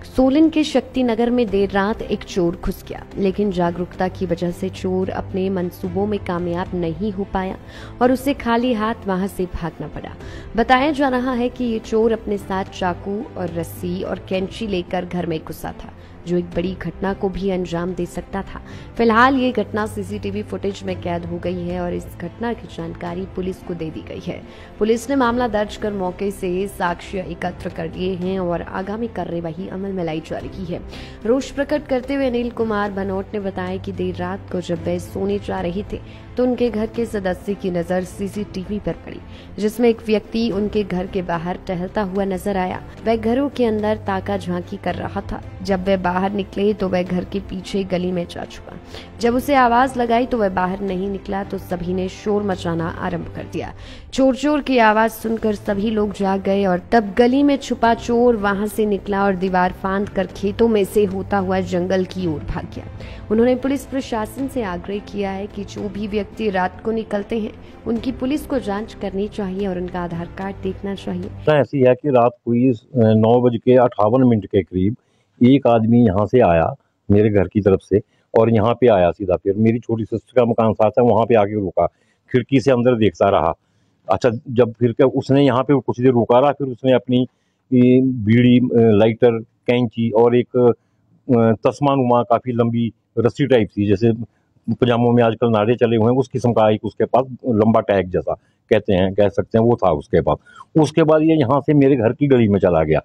सोलन के शक्ति नगर में देर रात एक चोर घुस गया, लेकिन जागरूकता की वजह से चोर अपने मंसूबों में कामयाब नहीं हो पाया और उसे खाली हाथ वहां से भागना पड़ा। बताया जा रहा है कि ये चोर अपने साथ चाकू और रस्सी और कैंची लेकर घर में घुसा था, जो एक बड़ी घटना को भी अंजाम दे सकता था। फिलहाल ये घटना सीसीटीवी फुटेज में कैद हो गई है और इस घटना की जानकारी पुलिस को दे दी गई है। पुलिस ने मामला दर्ज कर मौके से साक्ष्य एकत्र कर लिए हैं और आगामी कार्यवाही अमल में लाई जा रही है। रोष प्रकट करते हुए अनिल कुमार भनोट ने बताया कि देर रात को जब वे सोने जा रहे थे तो उनके घर के सदस्य की नजर सीसीटीवी पर पड़ी, जिसमें एक व्यक्ति उनके घर के बाहर टहलता हुआ नजर आया। वह घरों के अंदर ताका झांकी कर रहा था। जब वह बाहर निकले तो वह घर के पीछे गली में जा छुपा। जब उसे आवाज लगाई तो वह बाहर नहीं निकला तो सभी ने शोर मचाना आरंभ कर दिया। चोर चोर की आवाज सुनकर सभी लोग जाग गए और तब गली में छुपा चोर वहां से निकला और दीवार फांद कर खेतों में से होता हुआ जंगल की ओर भाग गया। उन्होंने पुलिस प्रशासन से आग्रह किया है कि जो भी व्यक्ति रात को निकलते हैं उनकी पुलिस को जांच करनी चाहिए और उनका आधार कार्ड देखना चाहिए। ऐसी है कि रात कोई 9:58 के करीब एक आदमी यहाँ से आया मेरे घर की तरफ से और यहाँ पे आया सीधा। फिर मेरी छोटी सिस्टर का मकान साथ है, वहाँ पे आके रुका, खिड़की से अंदर देखता रहा। अच्छा, जब फिर क्या उसने यहाँ पे कुछ देर रुका रहा, फिर उसने अपनी बीड़ी, लाइटर, कैंची और एक तस्मा काफी लंबी रस्सी टाइप थी, जैसे पजामों में आजकल नारे चले हुए हैं, उस किस्म का एक उसके पास लंबा टैग जैसा कह सकते हैं वो था उसके पास। उसके बाद ये यहाँ से मेरे घर की गली में चला गया।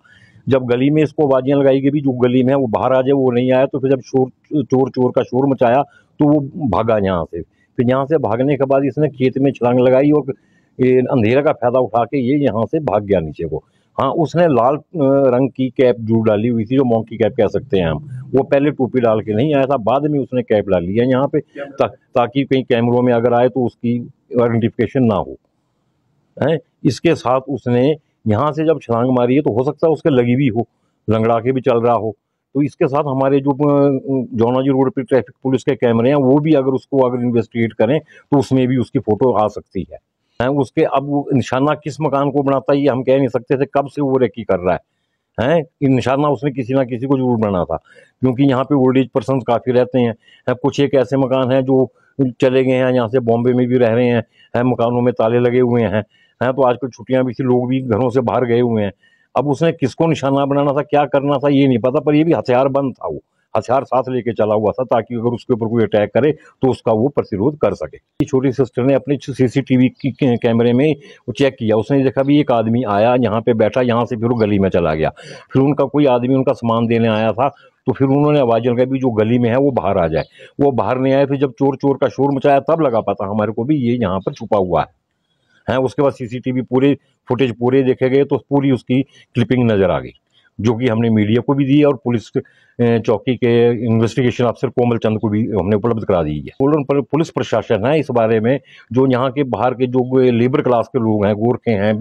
जब गली में इसको आवाज़ें लगाई गई भी जो गली में है वो बाहर आ जाए, वो नहीं आया। तो फिर जब चोर चोर का शोर मचाया तो वो भागा यहाँ से। फिर यहाँ से भागने के बाद इसने खेत में छलांग लगाई और अंधेरे का फायदा उठा के ये यहाँ से भाग गया नीचे को। हाँ, उसने लाल रंग की कैप जो डाली हुई थी, जो मॉन्की कैप कह सकते हैं हम, वो पहले टोपी डाल के नहीं आया था, बाद में उसने कैप डाली है यहाँ पे ताकि कहीं कैमरों में अगर आए तो उसकी आइडेंटिफिकेशन ना हो। है, इसके साथ उसने यहाँ से जब छलांग मारी है तो हो सकता है उसके लगी भी हो, लंगड़ा के भी चल रहा हो। तो इसके साथ हमारे जो जौनाजी रोड पे ट्रैफिक पुलिस के कैमरे हैं वो भी अगर इन्वेस्टिगेट करें तो उसमें भी उसकी फोटो आ सकती है। उसके अब वो निशाना किस मकान को बनाता है ये हम कह नहीं सकते थे, कब से वो रेकी कर रहा है। निशाना उसने किसी ना किसी को जरूर बना था, क्योंकि यहाँ पे ओल्ड एज पर्सन काफी रहते हैं। कुछ एक ऐसे मकान हैं जो चले गए हैं, यहाँ से बॉम्बे में भी रह रहे हैं, मकानों में ताले लगे हुए हैं। तो आजकल छुट्टियां भी थी, लोग भी घरों से बाहर गए हुए हैं। अब उसने किसको निशाना बनाना था, क्या करना था ये नहीं पता, पर ये भी हथियार बंद था, वो हथियार साथ लेके चला हुआ था ताकि अगर उसके ऊपर कोई अटैक करे तो उसका वो प्रतिरोध कर सके। छोटी सिस्टर ने अपने सीसीटीवी की कैमरे में चेक किया, उसने देखा भी एक आदमी आया, यहाँ पे बैठा, यहाँ से फिर वो गली में चला गया। फिर उनका कोई आदमी उनका सामान देने आया था, तो फिर उन्होंने आवाज लगाई भी जो गली में है वो बाहर आ जाए। वो बाहर नहीं आए। फिर जब चोर चोर का शोर मचाया तब लगा पता हमारे को भी ये यहाँ पर छुपा हुआ है। उसके बाद सीसीटीवी पूरे फुटेज पूरे देखे गए तो पूरी उसकी क्लिपिंग नजर आ गई, जो कि हमने मीडिया को भी दी और पुलिस चौकी के इन्वेस्टिगेशन अफसर कोमल चंद को भी हमने उपलब्ध करा दी है। सोलन पर पुलिस प्रशासन है इस बारे में, जो यहाँ के बाहर के जो लेबर क्लास के लोग हैं, गोरखे हैं,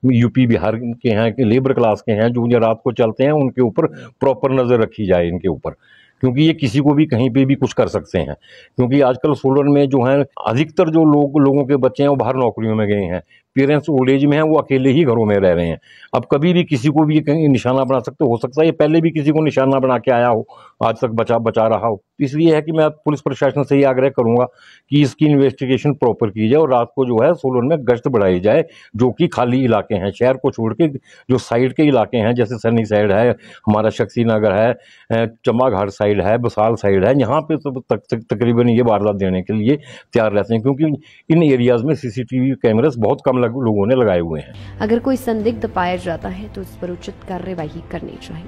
यूपी बिहार के हैं, लेबर क्लास के हैं, जो रात को चलते हैं, उनके ऊपर प्रॉपर नजर रखी जाए इनके ऊपर, क्योंकि ये किसी को भी कहीं पे भी कुछ कर सकते हैं। क्योंकि आजकल सोलन में जो है अधिकतर जो लोगों के बच्चे हैं वो बाहर नौकरियों में गए हैं, पेरेंट्स ओल्ड एज में हैं, वो अकेले ही घरों में रह रहे हैं। अब कभी भी किसी को भी कहीं निशाना बना सकते हो सकता है ये पहले भी किसी को निशाना बना के आया हो, आज तक बचा रहा हो। इसलिए है कि मैं पुलिस प्रशासन से ये आग्रह करूंगा कि इसकी इन्वेस्टिगेशन प्रॉपर की जाए और रात को जो है सोलन में गश्त बढ़ाई जाए, जो कि खाली इलाके हैं, शहर को छोड़ के जो साइड के इलाके हैं, जैसे सन्नी साइड है, हमारा शक्ति नगर है, चंबा घाट साइड है, बसाल साइड है, यहाँ पे तो तकरीबन ये वारदात देने के लिए तैयार रहते हैं, क्योंकि इन एरियाज में सीसीटीवी कैमरास बहुत कम लोगों ने लगाए हुए हैं। अगर कोई संदिग्ध पाया जाता है तो उस पर उचित कार्यवाही करनी चाहिए।